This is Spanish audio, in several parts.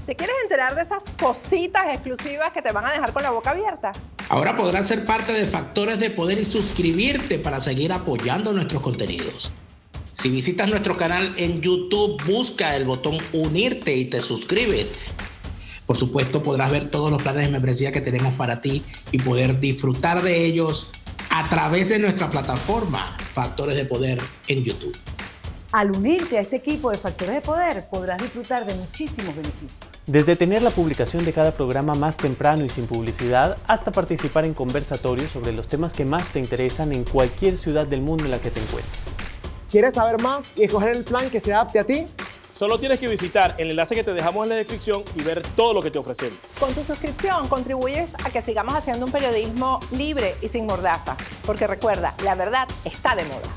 ¿Te quieres enterar de esas cositas exclusivas que te van a dejar con la boca abierta? Ahora podrás ser parte de Factores de Poder y suscribirte para seguir apoyando nuestros contenidos. Si visitas nuestro canal en YouTube, busca el botón unirte y te suscribes. Por supuesto, podrás ver todos los planes de membresía que tenemos para ti y poder disfrutar de ellos a través de nuestra plataforma Factores de Poder en YouTube. Al unirte a este equipo de Factores de Poder, podrás disfrutar de muchísimos beneficios. Desde tener la publicación de cada programa más temprano y sin publicidad, hasta participar en conversatorios sobre los temas que más te interesan en cualquier ciudad del mundo en la que te encuentres. ¿Quieres saber más y escoger el plan que se adapte a ti? Solo tienes que visitar el enlace que te dejamos en la descripción y ver todo lo que te ofrecemos. Con tu suscripción contribuyes a que sigamos haciendo un periodismo libre y sin mordaza. Porque recuerda, la verdad está de moda.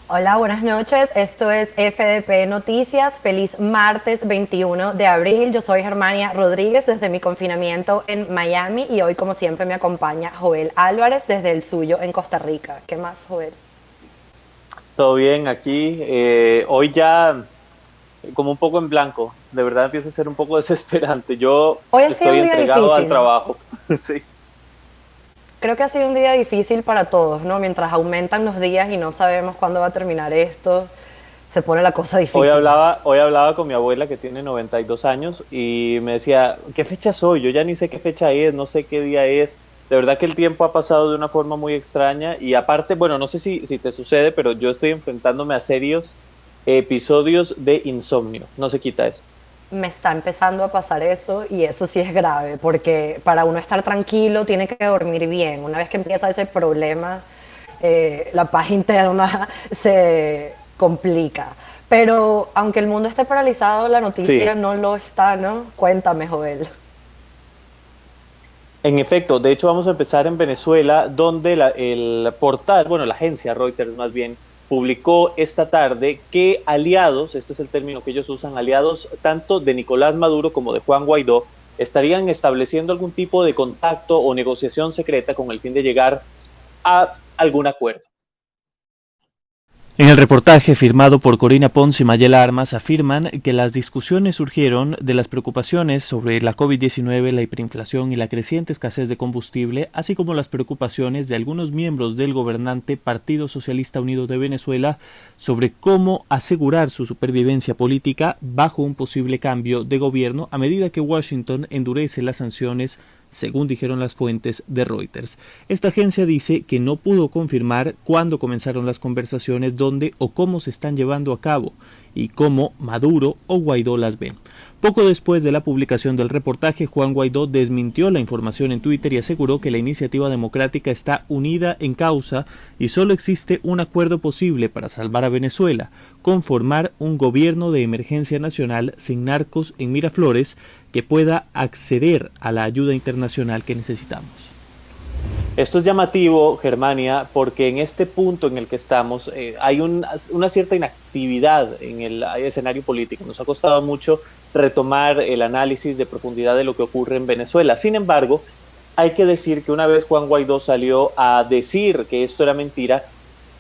Hola, buenas noches. Esto es FDP Noticias. Feliz martes 21 de abril. Yo soy Germania Rodríguez desde mi confinamiento en Miami y hoy, como siempre, me acompaña Joel Álvarez desde el suyo en Costa Rica. ¿Qué más, Joel? Todo bien aquí. Hoy ya como un poco en blanco. De verdad empieza a ser un poco desesperante. Yo Hoy ha sido estoy un día entregado difícil. al trabajo. Sí. Creo que ha sido un día difícil para todos, ¿no? Mientras aumentan los días y no sabemos cuándo va a terminar esto, se pone la cosa difícil. Hoy hablaba con mi abuela que tiene 92 años y me decía, ¿qué fecha soy? Yo ya ni sé qué fecha es, no sé qué día es. De verdad que el tiempo ha pasado de una forma muy extraña y aparte, bueno, no sé si te sucede, pero yo estoy enfrentándome a serios episodios de insomnio. No se quita eso. Me está empezando a pasar eso y eso sí es grave, porque para uno estar tranquilo tiene que dormir bien. Una vez que empieza ese problema, la paz interna se complica. Pero aunque el mundo esté paralizado, la noticia Sí. no lo está, ¿no? Cuéntame, Joel. En efecto, de hecho vamos a empezar en Venezuela, donde el portal, bueno, la agencia Reuters más bien, publicó esta tarde que aliados, este es el término que ellos usan, aliados tanto de Nicolás Maduro como de Juan Guaidó, estarían estableciendo algún tipo de contacto o negociación secreta con el fin de llegar a algún acuerdo. En el reportaje firmado por Corina Pons y Mayela Armas afirman que las discusiones surgieron de las preocupaciones sobre la COVID-19, la hiperinflación y la creciente escasez de combustible, así como las preocupaciones de algunos miembros del gobernante Partido Socialista Unido de Venezuela sobre cómo asegurar su supervivencia política bajo un posible cambio de gobierno a medida que Washington endurece las sanciones, según dijeron las fuentes de Reuters. Esta agencia dice que no pudo confirmar cuándo comenzaron las conversaciones, dónde o cómo se están llevando a cabo y cómo Maduro o Guaidó las ven. Poco después de la publicación del reportaje, Juan Guaidó desmintió la información en Twitter y aseguró que la iniciativa democrática está unida en causa y solo existe un acuerdo posible para salvar a Venezuela: conformar un gobierno de emergencia nacional sin narcos en Miraflores que pueda acceder a la ayuda internacional que necesitamos. Esto es llamativo, Germania, porque en este punto en el que estamos hay una cierta inactividad en el escenario político. Nos ha costado mucho retomar el análisis de profundidad de lo que ocurre en Venezuela. Sin embargo, hay que decir que una vez Juan Guaidó salió a decir que esto era mentira,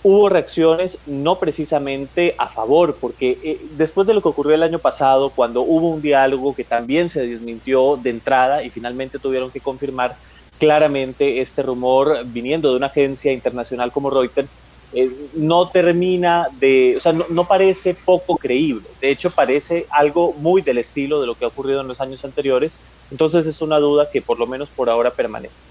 hubo reacciones no precisamente a favor, porque después de lo que ocurrió el año pasado, cuando hubo un diálogo que también se desmintió de entrada y finalmente tuvieron que confirmar claramente este rumor viniendo de una agencia internacional como Reuters, no termina de, o sea, no parece poco creíble. De hecho, parece algo muy del estilo de lo que ha ocurrido en los años anteriores. Entonces es una duda que por lo menos por ahora permanece.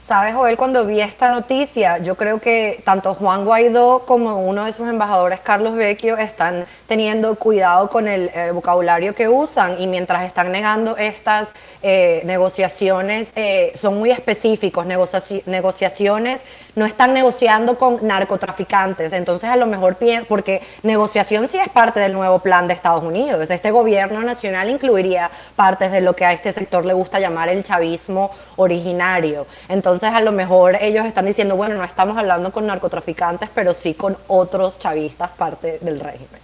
Sabes, Joel, cuando vi esta noticia, yo creo que tanto Juan Guaidó como uno de sus embajadores, Carlos Vecchio, están teniendo cuidado con el vocabulario que usan, y mientras están negando estas negociaciones, son muy específicos, negociaciones, no están negociando con narcotraficantes. Entonces a lo mejor, porque negociación sí es parte del nuevo plan de Estados Unidos, este gobierno nacional incluiría partes de lo que a este sector le gusta llamar el chavismo originario. Entonces a lo mejor ellos están diciendo, bueno, no estamos hablando con narcotraficantes, pero sí con otros chavistas, parte del régimen.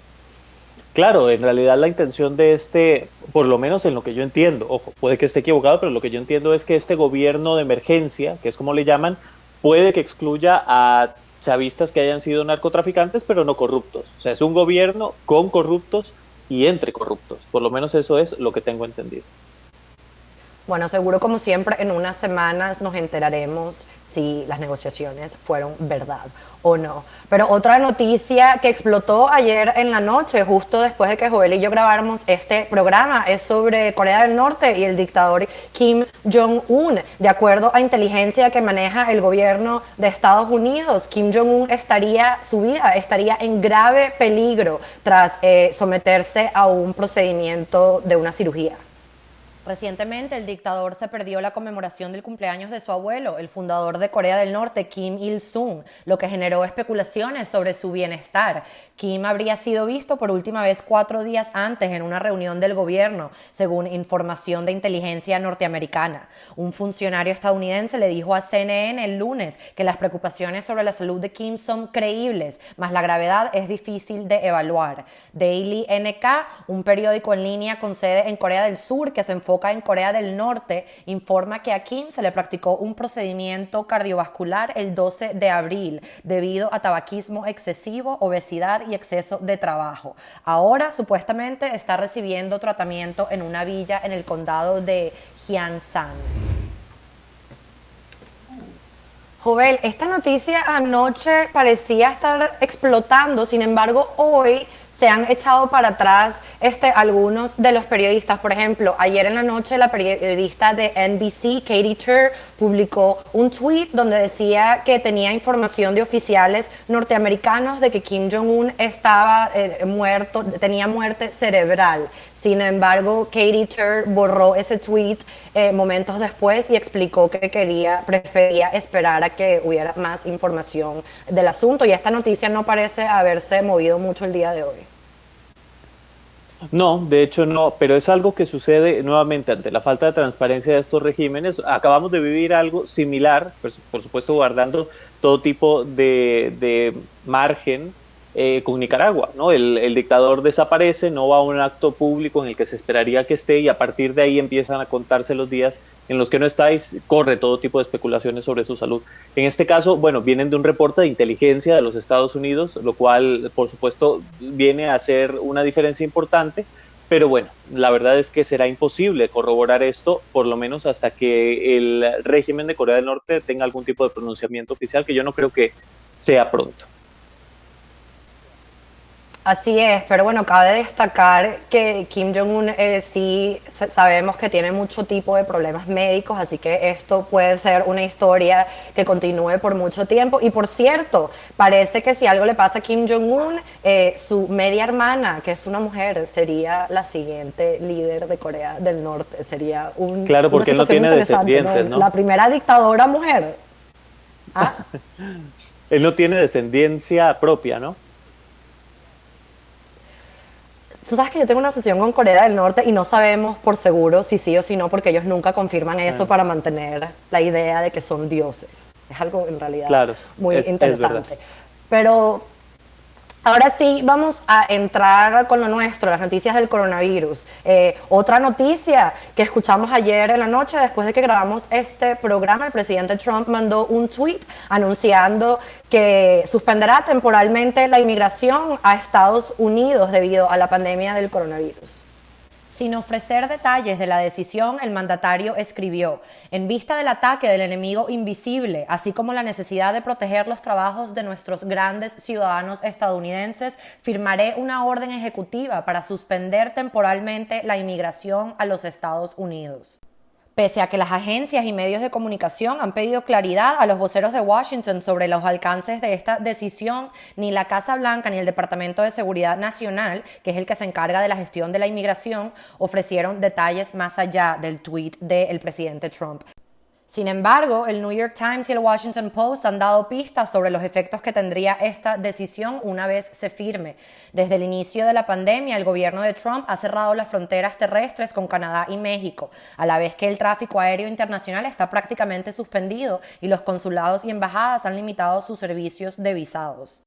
Claro, en realidad la intención de por lo menos en lo que yo entiendo, ojo, puede que esté equivocado, pero lo que yo entiendo es que este gobierno de emergencia, que es como le llaman, puede que excluya a chavistas que hayan sido narcotraficantes, pero no corruptos. O sea, es un gobierno con corruptos y entre corruptos. Por lo menos eso es lo que tengo entendido. Bueno, seguro como siempre en unas semanas nos enteraremos si las negociaciones fueron verdad o no. Pero otra noticia que explotó ayer en la noche, justo después de que Joel y yo grabáramos este programa, es sobre Corea del Norte y el dictador Kim Jong-un. De acuerdo a inteligencia que maneja el gobierno de Estados Unidos, Kim Jong-un su vida estaría en grave peligro tras someterse a un procedimiento de una cirugía. Recientemente el dictador se perdió la conmemoración del cumpleaños de su abuelo, el fundador de Corea del Norte, Kim Il-sung, lo que generó especulaciones sobre su bienestar. Kim habría sido visto por última vez 4 días antes en una reunión del gobierno, según información de inteligencia norteamericana. Un funcionario estadounidense le dijo a CNN el lunes que las preocupaciones sobre la salud de Kim son creíbles, mas la gravedad es difícil de evaluar. Daily NK, un periódico en línea con sede en Corea del Sur que se enfoca en Corea del Norte, informa que a Kim se le practicó un procedimiento cardiovascular el 12 de abril debido a tabaquismo excesivo, obesidad y exceso de trabajo. Ahora supuestamente está recibiendo tratamiento en una villa en el condado de Hyeongsang. Jovel, esta noticia anoche parecía estar explotando, sin embargo hoy se han echado para atrás algunos de los periodistas. Por ejemplo, ayer en la noche la periodista de NBC, Katie Tur, publicó un tweet donde decía que tenía información de oficiales norteamericanos de que Kim Jong-un estaba muerto, tenía muerte cerebral. Sin embargo, Katie Tur borró ese tweet momentos después y explicó que prefería esperar a que hubiera más información del asunto. Y esta noticia no parece haberse movido mucho el día de hoy. No, de hecho no, pero es algo que sucede nuevamente ante la falta de transparencia de estos regímenes. Acabamos de vivir algo similar, por supuesto guardando todo tipo de margen con Nicaragua, ¿no? El dictador desaparece, no va a un acto público en el que se esperaría que esté y a partir de ahí empiezan a contarse los días en los que no está y corre todo tipo de especulaciones sobre su salud. En este caso, bueno, vienen de un reporte de inteligencia de los Estados Unidos, lo cual, por supuesto, viene a ser una diferencia importante, pero bueno, la verdad es que será imposible corroborar esto, por lo menos hasta que el régimen de Corea del Norte tenga algún tipo de pronunciamiento oficial, que yo no creo que sea pronto. Así es, pero bueno, cabe destacar que Kim Jong-un sí sabemos que tiene mucho tipo de problemas médicos, así que esto puede ser una historia que continúe por mucho tiempo. Y por cierto, parece que si algo le pasa a Kim Jong-un, su media hermana, que es una mujer, sería la siguiente líder de Corea del Norte. Sería claro, porque él no tiene descendientes, ¿no? La primera dictadora mujer. ¿Ah? Él no tiene descendencia propia, ¿no? Tú sabes que yo tengo una obsesión con Corea del Norte y no sabemos por seguro si sí o si no, porque ellos nunca confirman eso para mantener la idea de que son dioses. Es algo en realidad muy interesante. Pero ahora sí, vamos a entrar con lo nuestro, las noticias del coronavirus. Otra noticia que escuchamos ayer en la noche, después de que grabamos este programa, el presidente Trump mandó un tweet anunciando que suspenderá temporalmente la inmigración a Estados Unidos debido a la pandemia del coronavirus. Sin ofrecer detalles de la decisión, el mandatario escribió: en vista del ataque del enemigo invisible, así como la necesidad de proteger los trabajos de nuestros grandes ciudadanos estadounidenses, firmaré una orden ejecutiva para suspender temporalmente la inmigración a los Estados Unidos. Pese a que las agencias y medios de comunicación han pedido claridad a los voceros de Washington sobre los alcances de esta decisión, ni la Casa Blanca ni el Departamento de Seguridad Nacional, que es el que se encarga de la gestión de la inmigración, ofrecieron detalles más allá del tweet del presidente Trump. Sin embargo, el New York Times y el Washington Post han dado pistas sobre los efectos que tendría esta decisión una vez se firme. Desde el inicio de la pandemia, el gobierno de Trump ha cerrado las fronteras terrestres con Canadá y México, a la vez que el tráfico aéreo internacional está prácticamente suspendido y los consulados y embajadas han limitado sus servicios de visados.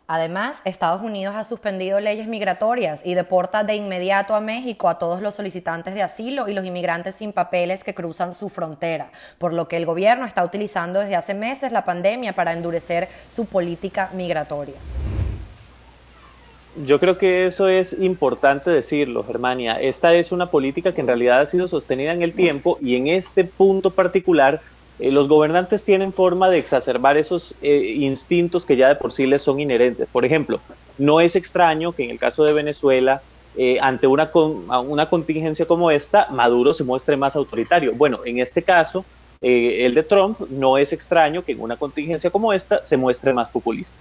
Además, Estados Unidos ha suspendido leyes migratorias y deporta de inmediato a México a todos los solicitantes de asilo y los inmigrantes sin papeles que cruzan su frontera, por lo que el gobierno está utilizando desde hace meses la pandemia para endurecer su política migratoria. Yo creo que eso es importante decirlo, Germania. Esta es una política que en realidad ha sido sostenida en el tiempo y en este punto particular los gobernantes tienen forma de exacerbar esos instintos que ya de por sí les son inherentes. Por ejemplo, no es extraño que en el caso de Venezuela, ante una contingencia como esta, Maduro se muestre más autoritario. Bueno, en este caso, el de Trump, no es extraño que en una contingencia como esta se muestre más populista.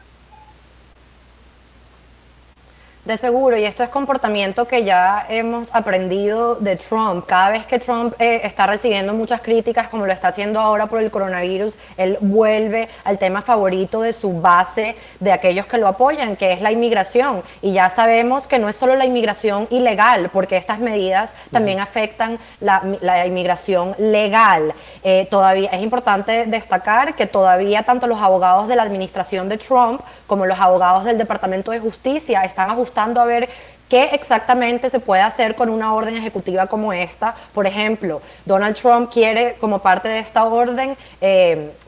De seguro, y esto es comportamiento que ya hemos aprendido de Trump. Cada vez que Trump está recibiendo muchas críticas, como lo está haciendo ahora por el coronavirus, él vuelve al tema favorito de su base, de aquellos que lo apoyan, que es la inmigración. Y ya sabemos que no es solo la inmigración ilegal, porque estas medidas también afectan la inmigración legal. Todavía es importante destacar que todavía tanto los abogados de la administración de Trump como los abogados del Departamento de Justicia están ajustando a ver qué exactamente se puede hacer con una orden ejecutiva como esta. Por ejemplo, Donald Trump quiere, como parte de esta orden,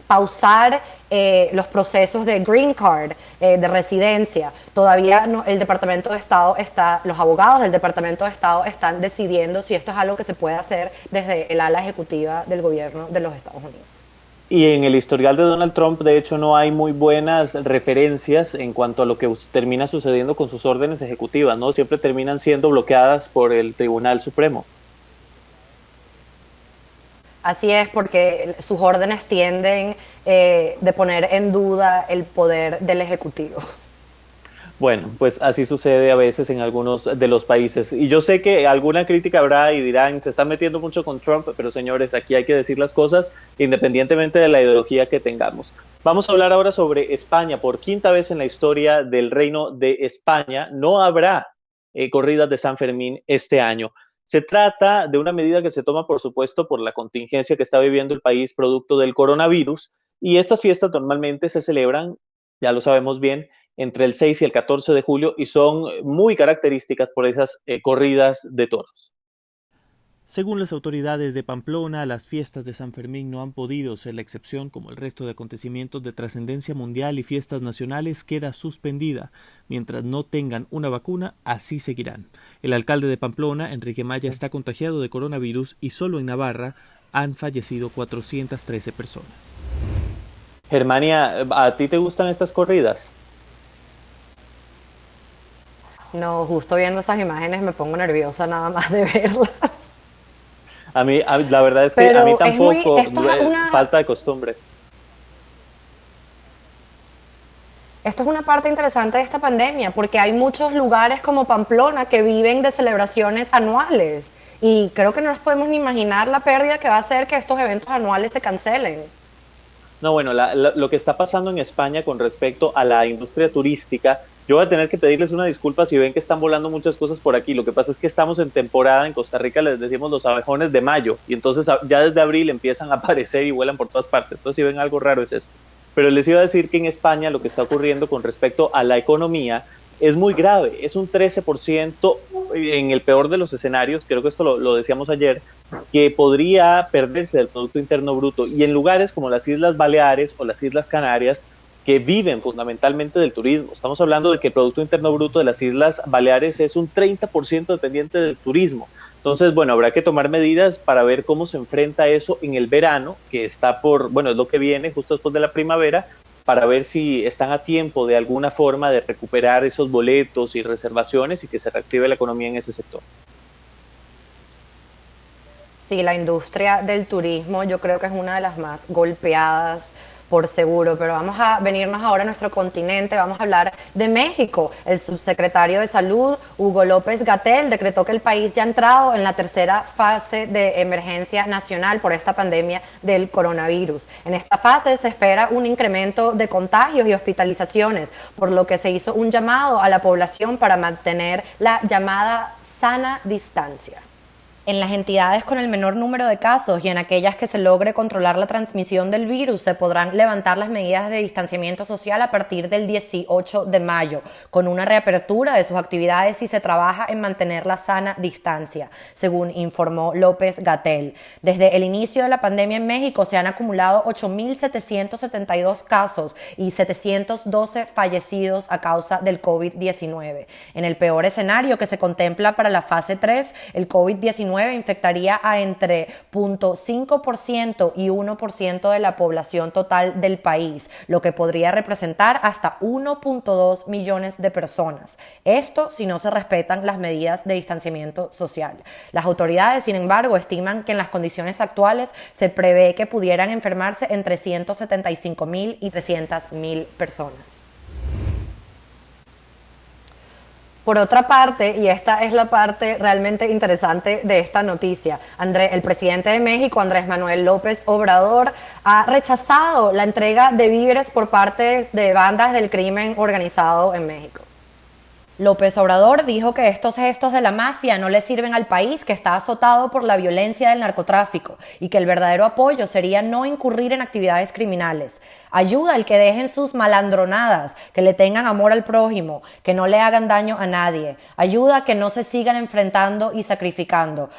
pausar los procesos de green card, de residencia. Todavía no, el Departamento de Estado los abogados del Departamento de Estado están decidiendo si esto es algo que se puede hacer desde el ala ejecutiva del gobierno de los Estados Unidos. Y en el historial de Donald Trump, de hecho, no hay muy buenas referencias en cuanto a lo que termina sucediendo con sus órdenes ejecutivas, ¿no? Siempre terminan siendo bloqueadas por el Tribunal Supremo. Así es, porque sus órdenes tienden de poner en duda el poder del Ejecutivo. Bueno, pues así sucede a veces en algunos de los países. Y yo sé que alguna crítica habrá y dirán, se están metiendo mucho con Trump, pero señores, aquí hay que decir las cosas independientemente de la ideología que tengamos. Vamos a hablar ahora sobre España. Por quinta vez en la historia del Reino de España no habrá corridas de San Fermín este año. Se trata de una medida que se toma, por supuesto, por la contingencia que está viviendo el país producto del coronavirus. Y estas fiestas normalmente se celebran, ya lo sabemos bien, entre el 6 y el 14 de julio y son muy características por esas corridas de toros. Según las autoridades de Pamplona, las fiestas de San Fermín no han podido ser la excepción, como el resto de acontecimientos de trascendencia mundial y fiestas nacionales queda suspendida. Mientras no tengan una vacuna, así seguirán. El alcalde de Pamplona, Enrique Maya, está contagiado de coronavirus y solo en Navarra han fallecido 413 personas. Germania, ¿a ti te gustan estas corridas? No, justo viendo esas imágenes me pongo nerviosa nada más de verlas. A mí la verdad es que Pero a mí tampoco, esto es falta de costumbre. Esto es una parte interesante de esta pandemia, porque hay muchos lugares como Pamplona que viven de celebraciones anuales. Y creo que no nos podemos ni imaginar la pérdida que va a ser que estos eventos anuales se cancelen. No, bueno, lo que está pasando en España con respecto a la industria turística, yo voy a tener que pedirles una disculpa si ven que están volando muchas cosas por aquí. Lo que pasa es que estamos en temporada, en Costa Rica les decimos los abejones de mayo, y entonces ya desde abril empiezan a aparecer y vuelan por todas partes. Entonces si ven algo raro es eso. Pero les iba a decir que en España lo que está ocurriendo con respecto a la economía es muy grave, es un 13% en el peor de los escenarios, creo que esto lo decíamos ayer, que podría perderse del Producto Interno Bruto, y en lugares como las Islas Baleares o las Islas Canarias, que viven fundamentalmente del turismo. Estamos hablando de que el Producto Interno Bruto de las Islas Baleares es un 30% dependiente del turismo. Entonces, bueno, habrá que tomar medidas para ver cómo se enfrenta eso en el verano, que está es lo que viene justo después de la primavera, para ver si están a tiempo de alguna forma de recuperar esos boletos y reservaciones y que se reactive la economía en ese sector. Sí, la industria del turismo yo creo que es una de las más golpeadas por seguro, pero vamos a venirnos ahora a nuestro continente, vamos a hablar de México. El subsecretario de Salud, Hugo López-Gatell, decretó que el país ya ha entrado en la tercera fase de emergencia nacional por esta pandemia del coronavirus. En esta fase se espera un incremento de contagios y hospitalizaciones, por lo que se hizo un llamado a la población para mantener la llamada sana distancia. En las entidades con el menor número de casos y en aquellas que se logre controlar la transmisión del virus, se podrán levantar las medidas de distanciamiento social a partir del 18 de mayo, con una reapertura de sus actividades si se trabaja en mantener la sana distancia, según informó López-Gatell. Desde el inicio de la pandemia en México se han acumulado 8.772 casos y 712 fallecidos a causa del COVID-19. En el peor escenario que se contempla para la fase 3, el COVID-19 infectaría a entre 0.5% y 1% de la población total del país, lo que podría representar hasta 1.2 millones de personas. Esto si no se respetan las medidas de distanciamiento social. Las autoridades, sin embargo, estiman que en las condiciones actuales se prevé que pudieran enfermarse entre 175.000 y 300.000 personas. Por otra parte, y esta es la parte realmente interesante de esta noticia, el presidente de México, Andrés Manuel López Obrador, ha rechazado la entrega de víveres por parte de bandas del crimen organizado en México. López Obrador dijo que estos gestos de la mafia no le sirven al país, que está azotado por la violencia del narcotráfico, y que el verdadero apoyo sería no incurrir en actividades criminales. Ayuda al que dejen sus malandronadas, que le tengan amor al prójimo, que no le hagan daño a nadie. Ayuda a que no se sigan enfrentando y sacrificando,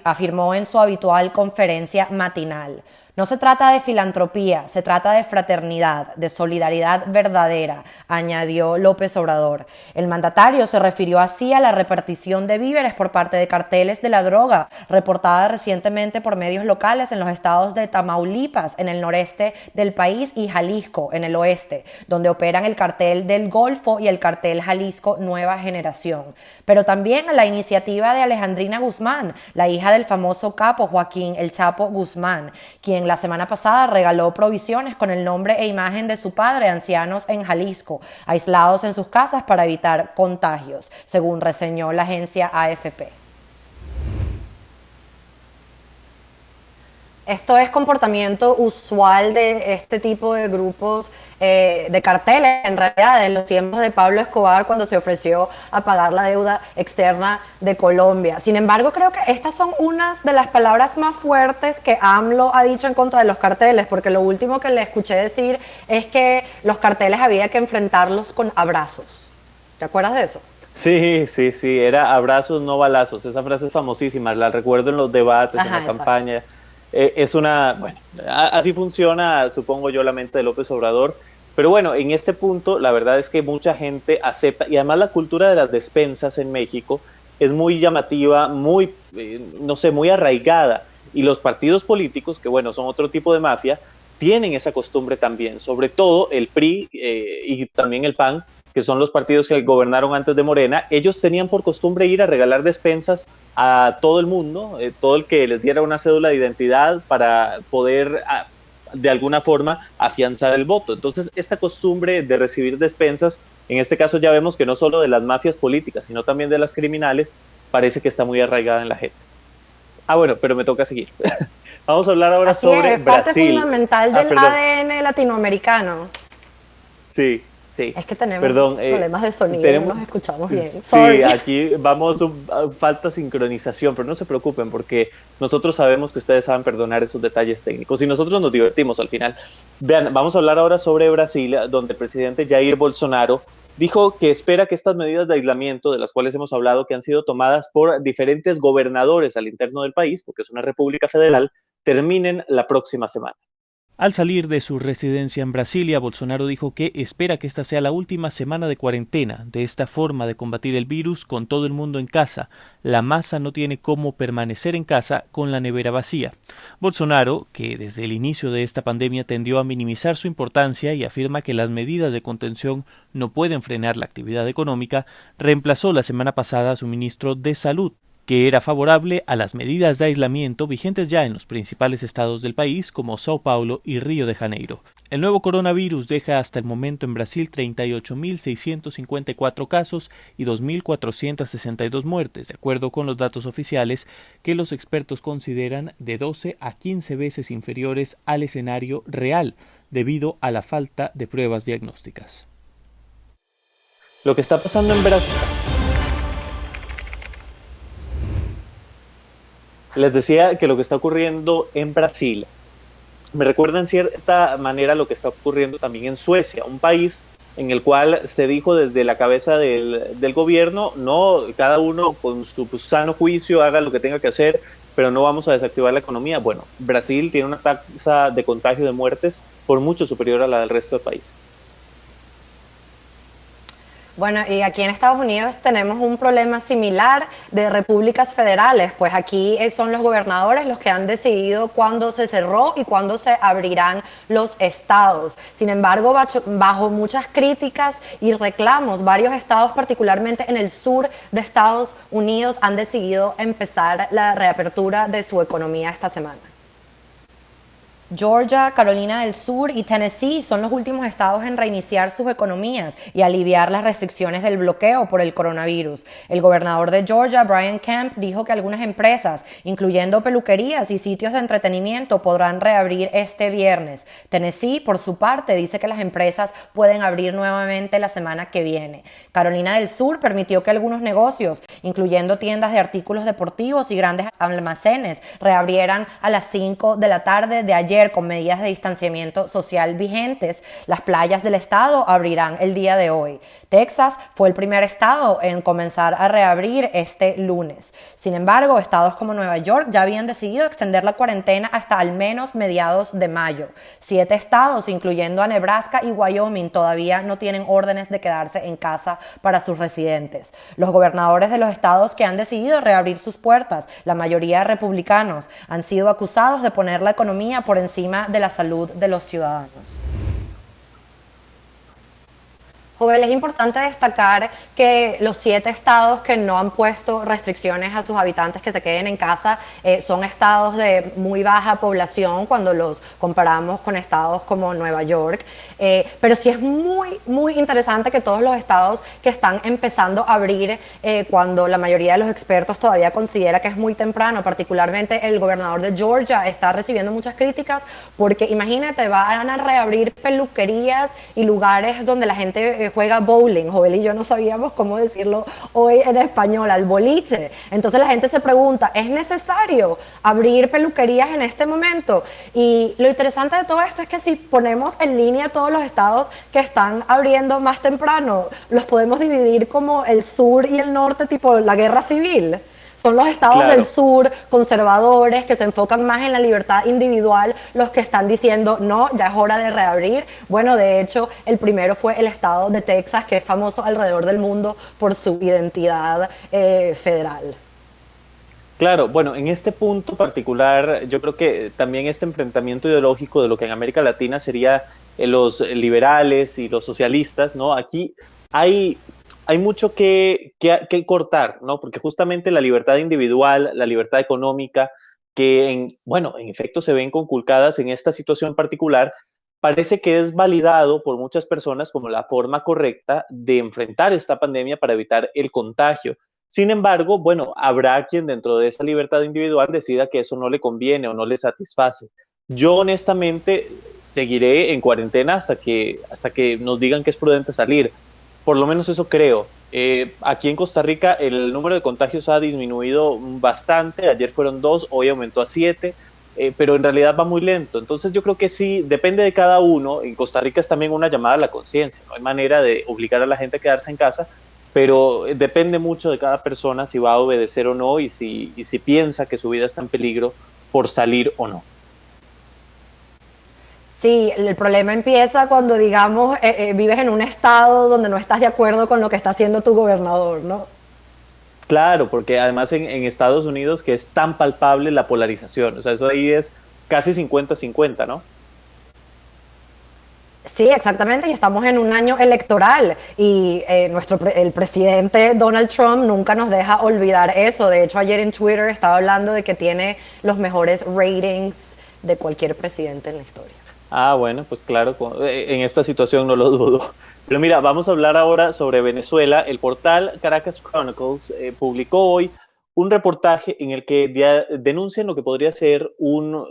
afirmó en su habitual conferencia matinal. No se trata de filantropía, se trata de fraternidad, de solidaridad verdadera, añadió López Obrador. El mandatario se refirió así a la repartición de víveres por parte de carteles de la droga, reportada recientemente por medios locales en los estados de Tamaulipas, en el noreste del país, y Jalisco, en el oeste, donde operan el cartel del Golfo y el cartel Jalisco Nueva Generación. Pero también a la iniciativa de Alejandrina Guzmán, la hija del famoso capo Joaquín El Chapo Guzmán, quien la semana pasada regaló provisiones con el nombre e imagen de su padre a ancianos en Jalisco, aislados en sus casas para evitar contagios, según reseñó la agencia AFP. Esto es comportamiento usual de este tipo de grupos de carteles, en realidad, en los tiempos de Pablo Escobar, cuando se ofreció a pagar la deuda externa de Colombia. Sin embargo, creo que estas son unas de las palabras más fuertes que AMLO ha dicho en contra de los carteles, porque lo último que le escuché decir es que los carteles había que enfrentarlos con abrazos. ¿Te acuerdas de eso? Sí, era abrazos, no balazos. Esa frase es famosísima, la recuerdo en los debates, en la campaña. Así funciona, supongo yo, la mente de López Obrador. Pero bueno, en este punto la verdad es que mucha gente acepta, y además la cultura de las despensas en México es muy llamativa, muy arraigada, y los partidos políticos, que bueno, son otro tipo de mafia, tienen esa costumbre también, sobre todo el PRI y también el PAN, que son los partidos que gobernaron antes de Morena. Ellos tenían por costumbre ir a regalar despensas a todo el mundo, todo el que les diera una cédula de identidad para poder de alguna forma afianzar el voto. Entonces, esta costumbre de recibir despensas, en este caso ya vemos que no solo de las mafias políticas, sino también de las criminales, parece que está muy arraigada en la gente. Bueno, pero me toca seguir. Vamos a hablar ahora sobre Brasil. Parte fundamental del ADN latinoamericano. Sí. Es que tenemos problemas de sonido, no nos escuchamos bien. Sí, aquí vamos a falta sincronización, pero no se preocupen porque nosotros sabemos que ustedes saben perdonar esos detalles técnicos y nosotros nos divertimos al final. Vean, vamos a hablar ahora sobre Brasil, donde el presidente Jair Bolsonaro dijo que espera que estas medidas de aislamiento, de las cuales hemos hablado, que han sido tomadas por diferentes gobernadores al interno del país, porque es una república federal, terminen la próxima semana. Al salir de su residencia en Brasilia, Bolsonaro dijo que espera que esta sea la última semana de cuarentena. De esta forma de combatir el virus con todo el mundo en casa. La masa no tiene cómo permanecer en casa con la nevera vacía. Bolsonaro, que desde el inicio de esta pandemia tendió a minimizar su importancia y afirma que las medidas de contención no pueden frenar la actividad económica, reemplazó la semana pasada a su ministro de Salud, que era favorable a las medidas de aislamiento vigentes ya en los principales estados del país como Sao Paulo y Río de Janeiro. El nuevo coronavirus deja hasta el momento en Brasil 38.654 casos y 2.462 muertes, de acuerdo con los datos oficiales que los expertos consideran de 12 a 15 veces inferiores al escenario real debido a la falta de pruebas diagnósticas. Lo que está pasando en Brasil... Les decía que lo que está ocurriendo en Brasil me recuerda en cierta manera lo que está ocurriendo también en Suecia, un país en el cual se dijo desde la cabeza del gobierno, no, cada uno con su sano juicio haga lo que tenga que hacer, pero no vamos a desactivar la economía. Bueno, Brasil tiene una tasa de contagio de muertes por mucho superior a la del resto de países. Bueno, y aquí en Estados Unidos tenemos un problema similar de repúblicas federales, pues aquí son los gobernadores los que han decidido cuándo se cerró y cuándo se abrirán los estados. Sin embargo, bajo muchas críticas y reclamos, varios estados, particularmente en el sur de Estados Unidos, han decidido empezar la reapertura de su economía esta semana. Georgia, Carolina del Sur y Tennessee son los últimos estados en reiniciar sus economías y aliviar las restricciones del bloqueo por el coronavirus. El gobernador de Georgia, Brian Kemp, dijo que algunas empresas, incluyendo peluquerías y sitios de entretenimiento, podrán reabrir este viernes. Tennessee, por su parte, dice que las empresas pueden abrir nuevamente la semana que viene. Carolina del Sur permitió que algunos negocios, incluyendo tiendas de artículos deportivos y grandes almacenes, reabrieran a las 5 de la tarde de ayer con medidas de distanciamiento social vigentes. Las playas del estado abrirán el día de hoy. Texas fue el primer estado en comenzar a reabrir este lunes. Sin embargo, estados como Nueva York ya habían decidido extender la cuarentena hasta al menos mediados de mayo. 7 estados, incluyendo a Nebraska y Wyoming, todavía no tienen órdenes de quedarse en casa para sus residentes. Los gobernadores de los estados que han decidido reabrir sus puertas, la mayoría republicanos, han sido acusados de poner la economía por encima de la salud de los ciudadanos. Jovel, es importante destacar que los 7 estados que no han puesto restricciones a sus habitantes que se queden en casa son estados de muy baja población cuando los comparamos con estados como Nueva York. Pero sí es muy interesante que todos los estados que están empezando a abrir cuando la mayoría de los expertos todavía considera que es muy temprano, particularmente el gobernador de Georgia está recibiendo muchas críticas porque imagínate, van a reabrir peluquerías y lugares donde la gente juega bowling. Joel y yo no sabíamos cómo decirlo hoy en español, al boliche. Entonces la gente se pregunta, ¿es necesario abrir peluquerías en este momento? Y lo interesante de todo esto es que si ponemos en línea todos los estados que están abriendo más temprano, los podemos dividir como el sur y el norte, tipo la guerra civil. Son los estados del sur, conservadores, que se enfocan más en la libertad individual, los que están diciendo, no, ya es hora de reabrir. Bueno, de hecho, el primero fue el estado de Texas, que es famoso alrededor del mundo por su identidad federal. Claro, bueno, en este punto particular, yo creo que también este enfrentamiento ideológico de lo que en América Latina sería los liberales y los socialistas, ¿no? Aquí hay mucho que cortar, ¿no? Porque justamente la libertad individual, la libertad económica, que en efecto se ven conculcadas en esta situación particular, parece que es validado por muchas personas como la forma correcta de enfrentar esta pandemia para evitar el contagio. Sin embargo, bueno, habrá quien dentro de esa libertad individual decida que eso no le conviene o no le satisface. Yo honestamente seguiré en cuarentena hasta que nos digan que es prudente salir. Por lo menos eso creo. Aquí en Costa Rica el número de contagios ha disminuido bastante. Ayer fueron 2, hoy aumentó a 7, pero en realidad va muy lento. Entonces yo creo que sí, depende de cada uno. En Costa Rica es también una llamada a la conciencia. No hay manera de obligar a la gente a quedarse en casa, pero depende mucho de cada persona si va a obedecer o no y si piensa que su vida está en peligro por salir o no. Sí, el problema empieza cuando, digamos, vives en un estado donde no estás de acuerdo con lo que está haciendo tu gobernador, ¿no? Claro, porque además en Estados Unidos que es tan palpable la polarización, o sea, eso ahí es casi 50-50, ¿no? Sí, exactamente, y estamos en un año electoral y el presidente Donald Trump nunca nos deja olvidar eso. De hecho, ayer en Twitter estaba hablando de que tiene los mejores ratings de cualquier presidente en la historia. Ah, bueno, pues claro, en esta situación no lo dudo. Pero mira, vamos a hablar ahora sobre Venezuela. El portal Caracas Chronicles publicó hoy un reportaje en el que denuncian lo que podría ser un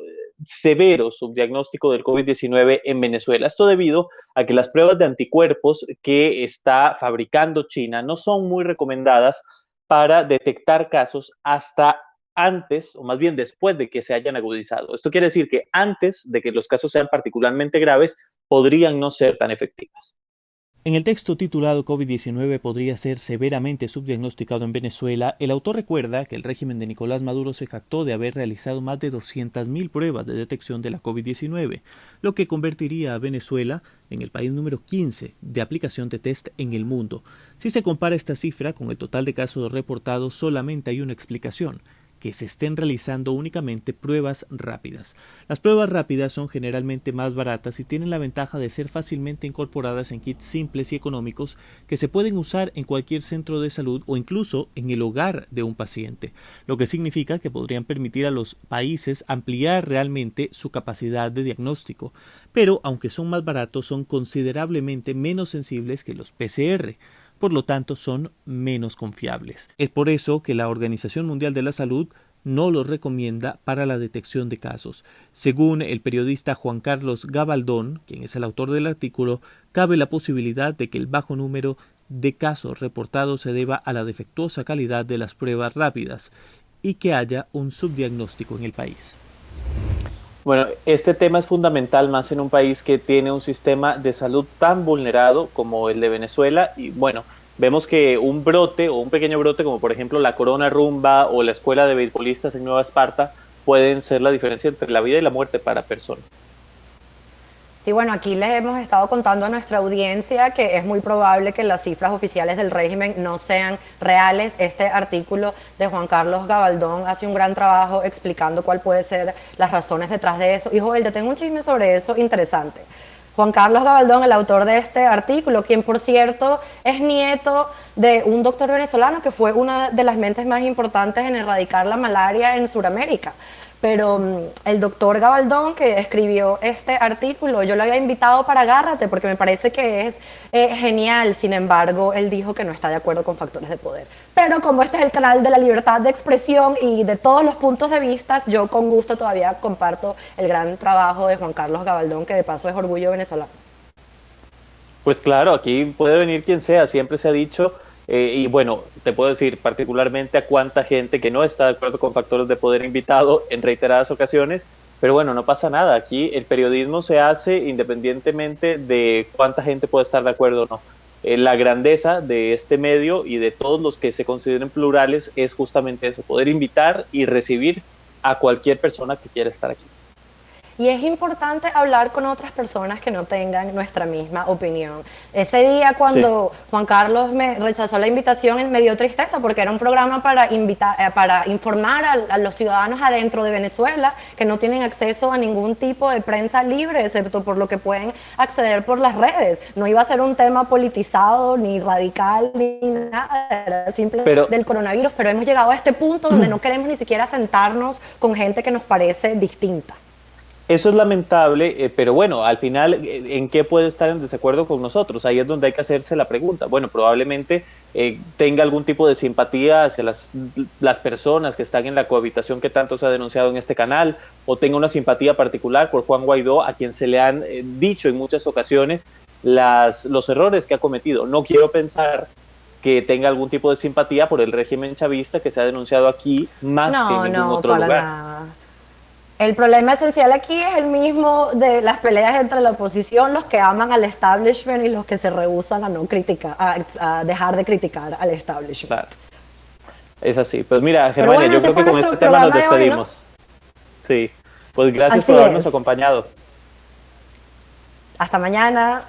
severo subdiagnóstico del COVID-19 en Venezuela. Esto debido a que las pruebas de anticuerpos que está fabricando China no son muy recomendadas para detectar casos hasta antes, o más bien después de que se hayan agudizado. Esto quiere decir que antes de que los casos sean particularmente graves, podrían no ser tan efectivas. En el texto titulado COVID-19 podría ser severamente subdiagnosticado en Venezuela, el autor recuerda que el régimen de Nicolás Maduro se jactó de haber realizado más de 200.000 pruebas de detección de la COVID-19, lo que convertiría a Venezuela en el país número 15 de aplicación de test en el mundo. Si se compara esta cifra con el total de casos reportados, solamente hay una explicación: que se estén realizando únicamente pruebas rápidas. Las pruebas rápidas son generalmente más baratas y tienen la ventaja de ser fácilmente incorporadas en kits simples y económicos que se pueden usar en cualquier centro de salud o incluso en el hogar de un paciente, lo que significa que podrían permitir a los países ampliar realmente su capacidad de diagnóstico. Pero, aunque son más baratos, son considerablemente menos sensibles que los PCR. Por lo tanto, son menos confiables. Es por eso que la Organización Mundial de la Salud no los recomienda para la detección de casos. Según el periodista Juan Carlos Gabaldón, quien es el autor del artículo, cabe la posibilidad de que el bajo número de casos reportados se deba a la defectuosa calidad de las pruebas rápidas y que haya un subdiagnóstico en el país. Bueno, este tema es fundamental más en un país que tiene un sistema de salud tan vulnerado como el de Venezuela y bueno, vemos que un brote o un pequeño brote como por ejemplo la Corona Rumba o la escuela de beisbolistas en Nueva Esparta pueden ser la diferencia entre la vida y la muerte para personas. Sí, bueno, aquí les hemos estado contando a nuestra audiencia que es muy probable que las cifras oficiales del régimen no sean reales. Este artículo de Juan Carlos Gabaldón hace un gran trabajo explicando cuál puede ser las razones detrás de eso. Y Joel, te tengo un chisme sobre eso interesante. Juan Carlos Gabaldón, el autor de este artículo, quien por cierto es nieto de un doctor venezolano que fue una de las mentes más importantes en erradicar la malaria en Sudamérica. Pero el doctor Gabaldón, que escribió este artículo, yo lo había invitado para Agárrate porque me parece que es genial. Sin embargo, él dijo que no está de acuerdo con factores de poder. Pero como este es el canal de la libertad de expresión y de todos los puntos de vista, yo con gusto todavía comparto el gran trabajo de Juan Carlos Gabaldón, que de paso es orgullo venezolano. Pues claro, aquí puede venir quien sea, siempre se ha dicho. Y bueno, te puedo decir particularmente a cuánta gente que no está de acuerdo con factores de poder invitado en reiteradas ocasiones, pero bueno, no pasa nada. Aquí el periodismo se hace independientemente de cuánta gente puede estar de acuerdo o no. La grandeza de este medio y de todos los que se consideren plurales es justamente eso, poder invitar y recibir a cualquier persona que quiera estar aquí. Y es importante hablar con otras personas que no tengan nuestra misma opinión. Ese día cuando Juan Carlos me rechazó la invitación, él me dio tristeza porque era un programa para informar a los ciudadanos adentro de Venezuela que no tienen acceso a ningún tipo de prensa libre, excepto por lo que pueden acceder por las redes. No iba a ser un tema politizado, ni radical, ni nada, era simplemente del coronavirus, pero hemos llegado a este punto donde no queremos ni siquiera sentarnos con gente que nos parece distinta. Eso es lamentable, pero bueno, al final, ¿en qué puede estar en desacuerdo con nosotros? Ahí es donde hay que hacerse la pregunta. Bueno, probablemente tenga algún tipo de simpatía hacia las personas que están en la cohabitación que tanto se ha denunciado en este canal, o tenga una simpatía particular por Juan Guaidó, a quien se le han dicho en muchas ocasiones los errores que ha cometido. No quiero pensar que tenga algún tipo de simpatía por el régimen chavista que se ha denunciado aquí más que en ningún otro lugar. Nada. El problema esencial aquí es el mismo de las peleas entre la oposición, los que aman al establishment y los que se rehúsan a no criticar, a dejar de criticar al establishment. Claro. Es así. Pues mira, Germania, bueno, yo creo que con este tema nos despedimos. Hoy, ¿no? Sí. Pues gracias por habernos acompañado. Hasta mañana.